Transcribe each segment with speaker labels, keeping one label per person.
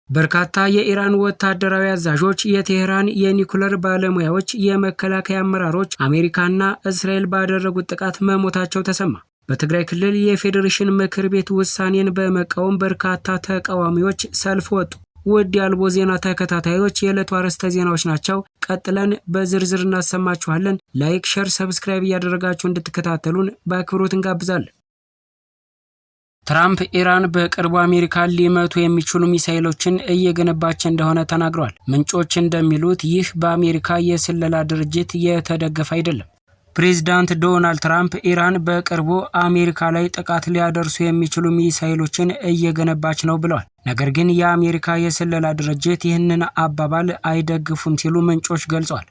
Speaker 1: በርካታ የኢራን ወታደራዊ አዛዦች፣ የቴህራን የኒኩለር ባለሙያዎች፣ የመከላከያ አመራሮች አሜሪካና እስራኤል ባደረጉት ጥቃት መሞታቸው ተሰማ። በትግራይ ክልል የፌዴሬሽን ምክር ቤት ውሳኔን በመቃወም በርካታ ተቃዋሚዎች ሰልፍ ወጡ። ውድ የአልቦ ዜና ተከታታዮች የዕለቱ አርዕስተ ዜናዎች ናቸው። ቀጥለን በዝርዝር እናሰማችኋለን። ላይክ፣ ሸር፣ ሰብስክራይብ እያደረጋችሁ እንድትከታተሉን በአክብሮት እንጋብዛለን። ትራምፕ ኢራን በቅርቡ አሜሪካን ሊመቱ የሚችሉ ሚሳኤሎችን እየገነባች እንደሆነ ተናግረዋል። ምንጮች እንደሚሉት ይህ በአሜሪካ የስለላ ድርጅት የተደገፈ አይደለም። ፕሬዚዳንት ዶናልድ ትራምፕ ኢራን በቅርቡ አሜሪካ ላይ ጥቃት ሊያደርሱ የሚችሉ ሚሳኤሎችን እየገነባች ነው ብለዋል። ነገር ግን የአሜሪካ የስለላ ድርጅት ይህንን አባባል አይደግፉም ሲሉ ምንጮች ገልጸዋል።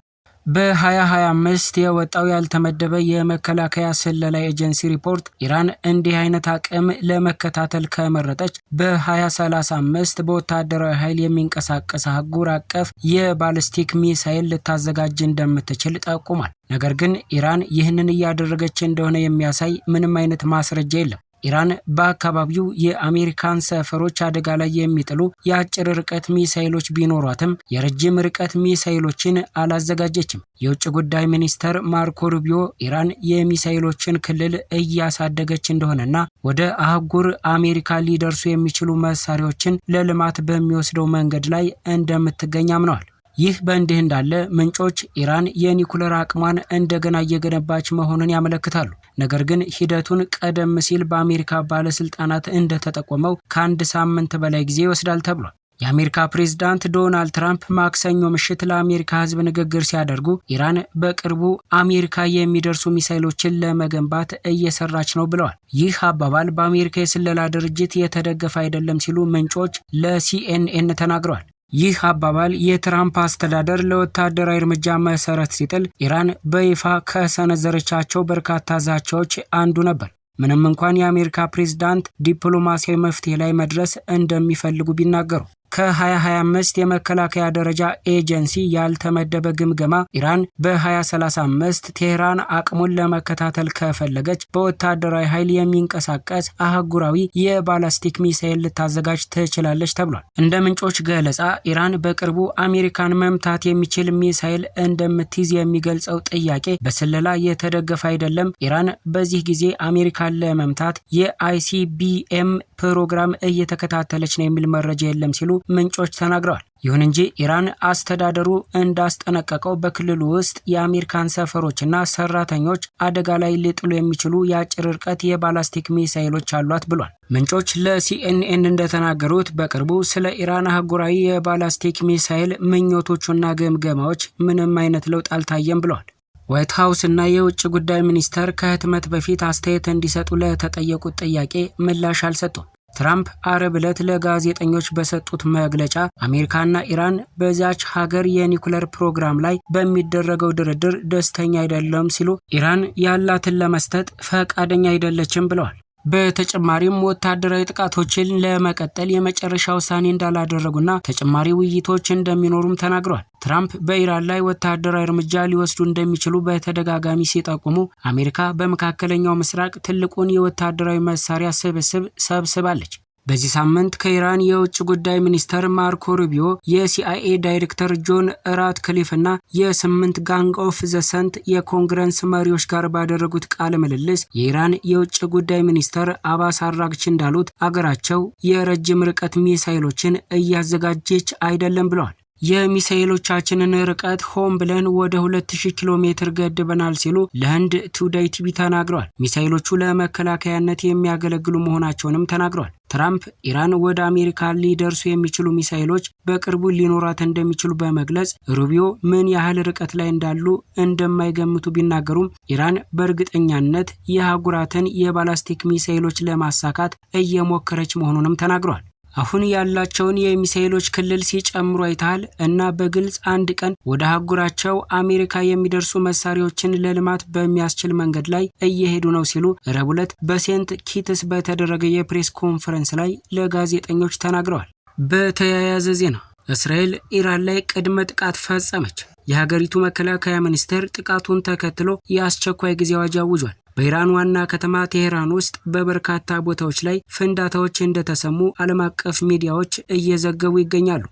Speaker 1: በ2025 የወጣው ያልተመደበ የመከላከያ ስለላ ኤጀንሲ ሪፖርት ኢራን እንዲህ አይነት አቅም ለመከታተል ከመረጠች በ2035 በወታደራዊ ኃይል የሚንቀሳቀስ አህጉር አቀፍ የባሊስቲክ ሚሳኤል ልታዘጋጅ እንደምትችል ጠቁሟል። ነገር ግን ኢራን ይህንን እያደረገች እንደሆነ የሚያሳይ ምንም አይነት ማስረጃ የለም። ኢራን በአካባቢው የአሜሪካን ሰፈሮች አደጋ ላይ የሚጥሉ የአጭር ርቀት ሚሳኤሎች ቢኖሯትም የረጅም ርቀት ሚሳኤሎችን አላዘጋጀችም። የውጭ ጉዳይ ሚኒስተር ማርኮ ሩቢዮ ኢራን የሚሳኤሎችን ክልል እያሳደገች እንደሆነና ወደ አህጉር አሜሪካ ሊደርሱ የሚችሉ መሳሪያዎችን ለልማት በሚወስደው መንገድ ላይ እንደምትገኝ አምነዋል። ይህ በእንዲህ እንዳለ ምንጮች ኢራን የኒኩለር አቅሟን እንደገና እየገነባች መሆኑን ያመለክታሉ። ነገር ግን ሂደቱን ቀደም ሲል በአሜሪካ ባለስልጣናት እንደተጠቆመው ከአንድ ሳምንት በላይ ጊዜ ይወስዳል ተብሏል። የአሜሪካ ፕሬዝዳንት ዶናልድ ትራምፕ ማክሰኞ ምሽት ለአሜሪካ ሕዝብ ንግግር ሲያደርጉ ኢራን በቅርቡ አሜሪካ የሚደርሱ ሚሳኤሎችን ለመገንባት እየሰራች ነው ብለዋል። ይህ አባባል በአሜሪካ የስለላ ድርጅት የተደገፈ አይደለም ሲሉ ምንጮች ለሲኤንኤን ተናግረዋል። ይህ አባባል የትራምፕ አስተዳደር ለወታደራዊ እርምጃ መሰረት ሲጥል ኢራን በይፋ ከሰነዘረቻቸው በርካታ ዛቻዎች አንዱ ነበር። ምንም እንኳን የአሜሪካ ፕሬዝዳንት ዲፕሎማሲያዊ መፍትሄ ላይ መድረስ እንደሚፈልጉ ቢናገሩ ከ2025 የመከላከያ ደረጃ ኤጀንሲ ያልተመደበ ግምገማ ኢራን በ2035 ቴህራን አቅሙን ለመከታተል ከፈለገች በወታደራዊ ኃይል የሚንቀሳቀስ አህጉራዊ የባላስቲክ ሚሳኤል ልታዘጋጅ ትችላለች ተብሏል። እንደ ምንጮች ገለጻ ኢራን በቅርቡ አሜሪካን መምታት የሚችል ሚሳኤል እንደምትይዝ የሚገልጸው ጥያቄ በስለላ የተደገፈ አይደለም። ኢራን በዚህ ጊዜ አሜሪካን ለመምታት የአይሲቢኤም ፕሮግራም እየተከታተለች ነው የሚል መረጃ የለም ሲሉ ምንጮች ተናግረዋል። ይሁን እንጂ ኢራን አስተዳደሩ እንዳስጠነቀቀው በክልሉ ውስጥ የአሜሪካን ሰፈሮችና ሰራተኞች አደጋ ላይ ሊጥሉ የሚችሉ የአጭር ርቀት የባላስቲክ ሚሳኤሎች አሏት ብሏል። ምንጮች ለሲኤንኤን እንደተናገሩት በቅርቡ ስለ ኢራን አህጉራዊ የባላስቲክ ሚሳኤል ምኞቶቹና ግምገማዎች ምንም አይነት ለውጥ አልታየም ብለዋል። ዋይት ሀውስ እና የውጭ ጉዳይ ሚኒስተር ከህትመት በፊት አስተያየት እንዲሰጡ ለተጠየቁት ጥያቄ ምላሽ አልሰጡም። ትራምፕ አርብ ዕለት ለጋዜጠኞች በሰጡት መግለጫ አሜሪካና ኢራን በዚያች ሀገር የኒኩለር ፕሮግራም ላይ በሚደረገው ድርድር ደስተኛ አይደለም ሲሉ ኢራን ያላትን ለመስጠት ፈቃደኛ አይደለችም ብለዋል። በተጨማሪም ወታደራዊ ጥቃቶችን ለመቀጠል የመጨረሻ ውሳኔ እንዳላደረጉና ተጨማሪ ውይይቶች እንደሚኖሩም ተናግረዋል። ትራምፕ በኢራን ላይ ወታደራዊ እርምጃ ሊወስዱ እንደሚችሉ በተደጋጋሚ ሲጠቁሙ አሜሪካ በመካከለኛው ምስራቅ ትልቁን የወታደራዊ መሳሪያ ስብስብ ሰብስባለች። በዚህ ሳምንት ከኢራን የውጭ ጉዳይ ሚኒስተር ማርኮ ሩቢዮ፣ የሲአይኤ ዳይሬክተር ጆን ራትክሊፍ እና የ8 ጋንግ ኦፍ ዘ ሰንት የኮንግረስ መሪዎች ጋር ባደረጉት ቃለ ምልልስ የኢራን የውጭ ጉዳይ ሚኒስተር አባስ አራግቺ እንዳሉት አገራቸው የረጅም ርቀት ሚሳኤሎችን እያዘጋጀች አይደለም ብለዋል። የሚሳኤሎቻችንን ርቀት ሆን ብለን ወደ 2000 ኪሎ ሜትር ገድበናል ሲሉ ለህንድ ቱዴይ ቲቪ ተናግረዋል። ሚሳኤሎቹ ለመከላከያነት የሚያገለግሉ መሆናቸውንም ተናግረዋል። ትራምፕ ኢራን ወደ አሜሪካ ሊደርሱ የሚችሉ ሚሳኤሎች በቅርቡ ሊኖራት እንደሚችሉ በመግለጽ ሩቢዮ ምን ያህል ርቀት ላይ እንዳሉ እንደማይገምቱ ቢናገሩም ኢራን በእርግጠኛነት የአህጉራትን የባላስቲክ ሚሳኤሎች ለማሳካት እየሞከረች መሆኑንም ተናግረዋል። አሁን ያላቸውን የሚሳኤሎች ክልል ሲጨምሩ አይተሃል እና በግልጽ አንድ ቀን ወደ አህጉራቸው አሜሪካ የሚደርሱ መሳሪያዎችን ለልማት በሚያስችል መንገድ ላይ እየሄዱ ነው ሲሉ ረቡዕ ዕለት በሴንት ኪትስ በተደረገ የፕሬስ ኮንፈረንስ ላይ ለጋዜጠኞች ተናግረዋል። በተያያዘ ዜና እስራኤል ኢራን ላይ ቅድመ ጥቃት ፈጸመች። የሀገሪቱ መከላከያ ሚኒስቴር ጥቃቱን ተከትሎ የአስቸኳይ ጊዜ አዋጅ አውጇል። በኢራን ዋና ከተማ ቴሄራን ውስጥ በበርካታ ቦታዎች ላይ ፍንዳታዎች እንደተሰሙ ዓለም አቀፍ ሚዲያዎች እየዘገቡ ይገኛሉ።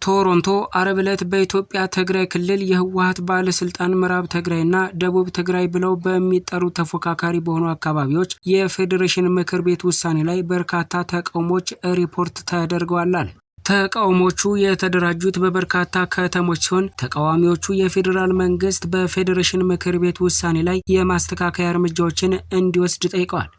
Speaker 1: ቶሮንቶ አርብ ዕለት በኢትዮጵያ ትግራይ ክልል የህወሓት ባለስልጣን ምዕራብ ትግራይና ደቡብ ትግራይ ብለው በሚጠሩ ተፎካካሪ በሆኑ አካባቢዎች የፌዴሬሽን ምክር ቤት ውሳኔ ላይ በርካታ ተቃውሞዎች ሪፖርት ተደርገዋል አለ። ተቃውሞቹ የተደራጁት በበርካታ ከተሞች ሲሆን ተቃዋሚዎቹ የፌዴራል መንግስት በፌዴሬሽን ምክር ቤት ውሳኔ ላይ የማስተካከያ እርምጃዎችን እንዲወስድ ጠይቀዋል።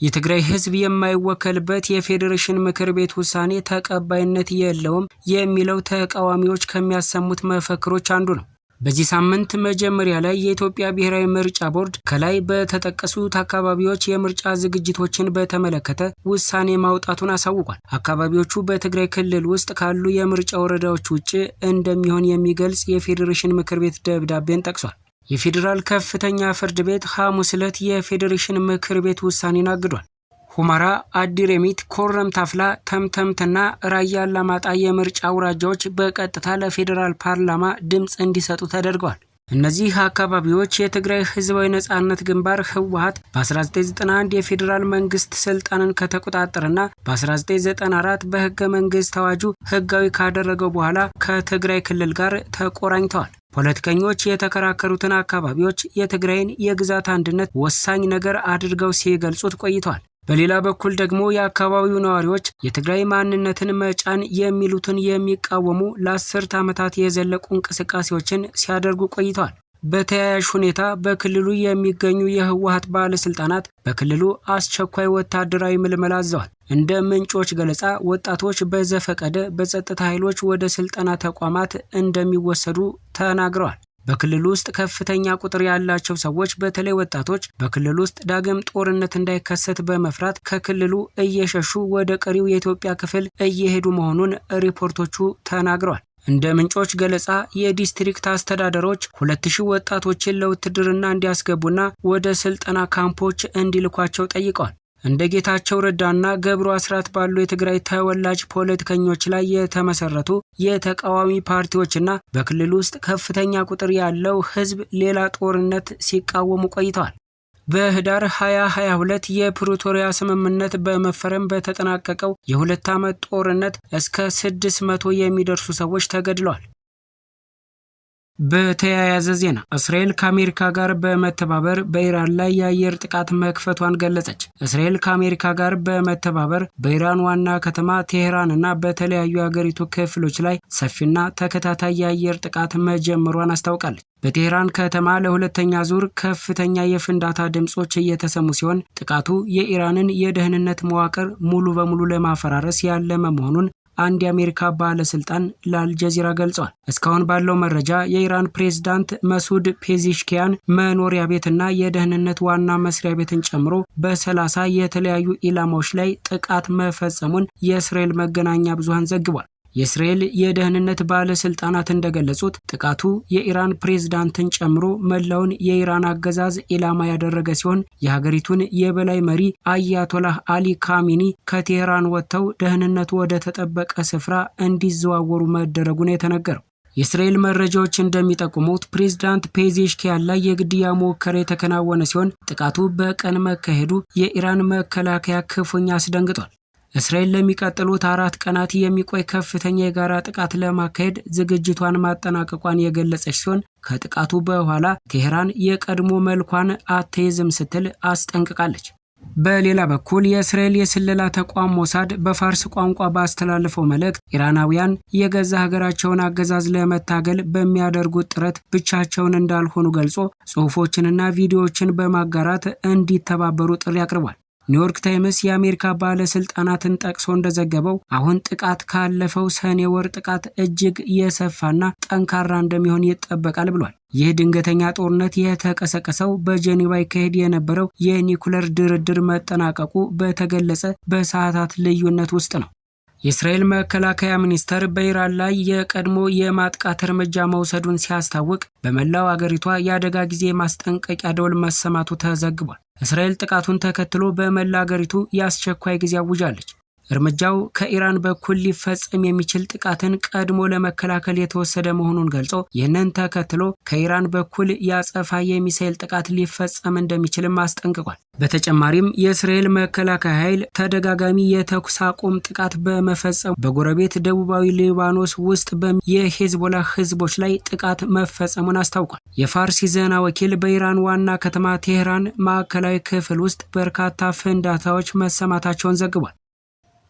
Speaker 1: የትግራይ ህዝብ የማይወከልበት የፌዴሬሽን ምክር ቤት ውሳኔ ተቀባይነት የለውም የሚለው ተቃዋሚዎች ከሚያሰሙት መፈክሮች አንዱ ነው። በዚህ ሳምንት መጀመሪያ ላይ የኢትዮጵያ ብሔራዊ ምርጫ ቦርድ ከላይ በተጠቀሱት አካባቢዎች የምርጫ ዝግጅቶችን በተመለከተ ውሳኔ ማውጣቱን አሳውቋል። አካባቢዎቹ በትግራይ ክልል ውስጥ ካሉ የምርጫ ወረዳዎች ውጭ እንደሚሆን የሚገልጽ የፌዴሬሽን ምክር ቤት ደብዳቤን ጠቅሷል። የፌዴራል ከፍተኛ ፍርድ ቤት ሐሙስ ዕለት የፌዴሬሽን ምክር ቤት ውሳኔን አግዷል። ሁመራ፣ አዲሬሚት፣ ኮረም ታፍላ፣ ተምተምትና ራያ አላማጣ የምርጫ አውራጃዎች በቀጥታ ለፌዴራል ፓርላማ ድምፅ እንዲሰጡ ተደርገዋል። እነዚህ አካባቢዎች የትግራይ ህዝባዊ ነጻነት ግንባር ህወሓት በ1991 የፌዴራል መንግስት ስልጣንን ከተቆጣጠረና በ1994 በህገ መንግስት አዋጁ ህጋዊ ካደረገው በኋላ ከትግራይ ክልል ጋር ተቆራኝተዋል። ፖለቲከኞች የተከራከሩትን አካባቢዎች የትግራይን የግዛት አንድነት ወሳኝ ነገር አድርገው ሲገልጹት ቆይተዋል። በሌላ በኩል ደግሞ የአካባቢው ነዋሪዎች የትግራይ ማንነትን መጫን የሚሉትን የሚቃወሙ ለ10 ዓመታት የዘለቁ እንቅስቃሴዎችን ሲያደርጉ ቆይተዋል። በተያያዥ ሁኔታ በክልሉ የሚገኙ የህወሓት ባለስልጣናት በክልሉ አስቸኳይ ወታደራዊ ምልመላ አዘዋል። እንደ ምንጮች ገለጻ ወጣቶች በዘፈቀደ በጸጥታ ኃይሎች ወደ ስልጠና ተቋማት እንደሚወሰዱ ተናግረዋል። በክልሉ ውስጥ ከፍተኛ ቁጥር ያላቸው ሰዎች በተለይ ወጣቶች በክልሉ ውስጥ ዳግም ጦርነት እንዳይከሰት በመፍራት ከክልሉ እየሸሹ ወደ ቀሪው የኢትዮጵያ ክፍል እየሄዱ መሆኑን ሪፖርቶቹ ተናግረዋል። እንደ ምንጮች ገለጻ የዲስትሪክት አስተዳደሮች 2000 ወጣቶችን ለውትድርና እንዲያስገቡና ወደ ስልጠና ካምፖች እንዲልኳቸው ጠይቀዋል። እንደ ጌታቸው ረዳና ገብሩ አስራት ባሉ የትግራይ ተወላጅ ፖለቲከኞች ላይ የተመሰረቱ የተቃዋሚ ፓርቲዎችና በክልሉ ውስጥ ከፍተኛ ቁጥር ያለው ህዝብ ሌላ ጦርነት ሲቃወሙ ቆይተዋል። በህዳር 2022 የፕሪቶሪያ ስምምነት በመፈረም በተጠናቀቀው የ2 ዓመት ጦርነት እስከ 600 የሚደርሱ ሰዎች ተገድለዋል። በተያያዘ ዜና እስራኤል ከአሜሪካ ጋር በመተባበር በኢራን ላይ የአየር ጥቃት መክፈቷን ገለጸች። እስራኤል ከአሜሪካ ጋር በመተባበር በኢራን ዋና ከተማ ቴሄራን እና በተለያዩ የአገሪቱ ክፍሎች ላይ ሰፊና ተከታታይ የአየር ጥቃት መጀመሯን አስታውቃለች። በቴሄራን ከተማ ለሁለተኛ ዙር ከፍተኛ የፍንዳታ ድምጾች እየተሰሙ ሲሆን ጥቃቱ የኢራንን የደህንነት መዋቅር ሙሉ በሙሉ ለማፈራረስ ያለመ መሆኑን አንድ የአሜሪካ ባለስልጣን ለአልጀዚራ ገልጸዋል። እስካሁን ባለው መረጃ የኢራን ፕሬዝዳንት መሱድ ፔዚሽኪያን መኖሪያ ቤትና የደህንነት ዋና መስሪያ ቤትን ጨምሮ በ30 የተለያዩ ኢላማዎች ላይ ጥቃት መፈጸሙን የእስራኤል መገናኛ ብዙሃን ዘግቧል። የእስራኤል የደህንነት ባለስልጣናት እንደገለጹት ጥቃቱ የኢራን ፕሬዝዳንትን ጨምሮ መላውን የኢራን አገዛዝ ኢላማ ያደረገ ሲሆን የሀገሪቱን የበላይ መሪ አያቶላህ አሊ ካሚኒ ከቴሄራን ወጥተው ደህንነቱ ወደ ተጠበቀ ስፍራ እንዲዘዋወሩ መደረጉን የተነገረው። የእስራኤል መረጃዎች እንደሚጠቁሙት ፕሬዝዳንት ፔዜሽኪያን ላይ የግድያ ሙከራ የተከናወነ ሲሆን ጥቃቱ በቀን መካሄዱ የኢራን መከላከያ ክፉኛ አስደንግጧል። እስራኤል ለሚቀጥሉት 4 ቀናት የሚቆይ ከፍተኛ የጋራ ጥቃት ለማካሄድ ዝግጅቷን ማጠናቀቋን የገለጸች ሲሆን ከጥቃቱ በኋላ ቴሄራን የቀድሞ መልኳን አትይዝም ስትል አስጠንቅቃለች። በሌላ በኩል የእስራኤል የስለላ ተቋም ሞሳድ በፋርስ ቋንቋ ባስተላለፈው መልእክት ኢራናውያን የገዛ ሀገራቸውን አገዛዝ ለመታገል በሚያደርጉት ጥረት ብቻቸውን እንዳልሆኑ ገልጾ ጽሑፎችንና ቪዲዮዎችን በማጋራት እንዲተባበሩ ጥሪ አቅርቧል። ኒውዮርክ ታይምስ የአሜሪካ ባለስልጣናትን ጠቅሶ እንደዘገበው አሁን ጥቃት ካለፈው ሰኔ ወር ጥቃት እጅግ የሰፋና ጠንካራ እንደሚሆን ይጠበቃል ብሏል። ይህ ድንገተኛ ጦርነት የተቀሰቀሰው በጄኔቫ ይካሄድ የነበረው የኒኩለር ድርድር መጠናቀቁ በተገለጸ በሰዓታት ልዩነት ውስጥ ነው። የእስራኤል መከላከያ ሚኒስቴር በኢራን ላይ የቀድሞ የማጥቃት እርምጃ መውሰዱን ሲያስታውቅ በመላው አገሪቷ የአደጋ ጊዜ ማስጠንቀቂያ ደወል መሰማቱ ተዘግቧል። እስራኤል ጥቃቱን ተከትሎ በመላ አገሪቱ የአስቸኳይ ጊዜ አውጃለች። እርምጃው ከኢራን በኩል ሊፈጸም የሚችል ጥቃትን ቀድሞ ለመከላከል የተወሰደ መሆኑን ገልጾ ይህንን ተከትሎ ከኢራን በኩል ያጸፋ የሚሳኤል ጥቃት ሊፈጸም እንደሚችልም አስጠንቅቋል። በተጨማሪም የእስራኤል መከላከያ ኃይል ተደጋጋሚ የተኩስ አቁም ጥቃት በመፈጸሙ በጎረቤት ደቡባዊ ሊባኖስ ውስጥ የሄዝቦላ ህዝቦች ላይ ጥቃት መፈጸሙን አስታውቋል። የፋርስ ዜና ወኪል በኢራን ዋና ከተማ ቴህራን ማዕከላዊ ክፍል ውስጥ በርካታ ፍንዳታዎች መሰማታቸውን ዘግቧል።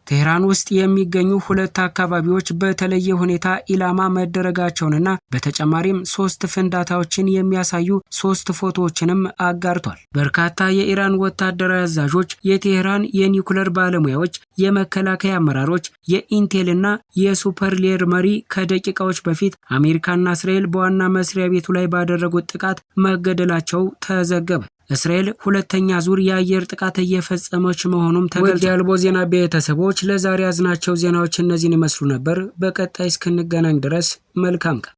Speaker 1: ቴህራን ውስጥ የሚገኙ 2 አካባቢዎች በተለየ ሁኔታ ኢላማ መደረጋቸውንና በተጨማሪም 3 ፍንዳታዎችን የሚያሳዩ 3 ፎቶዎችንም አጋርቷል። በርካታ የኢራን ወታደራዊ አዛዦች፣ የቴህራን የኒውክሌር ባለሙያዎች፣ የመከላከያ አመራሮች፣ የኢንቴልና የሱፐርሌር መሪ ከደቂቃዎች በፊት አሜሪካና እስራኤል በዋና መስሪያ ቤቱ ላይ ባደረጉት ጥቃት መገደላቸው ተዘገበ። እስራኤል ሁለተኛ ዙር የአየር ጥቃት እየፈጸመች መሆኑም ተገልጿል። የአልቦ ዜና ቤተሰቦች ለዛሬ ያዝናቸው ዜናዎች እነዚህን ይመስሉ ነበር። በቀጣይ እስክንገናኝ ድረስ መልካም ቀን።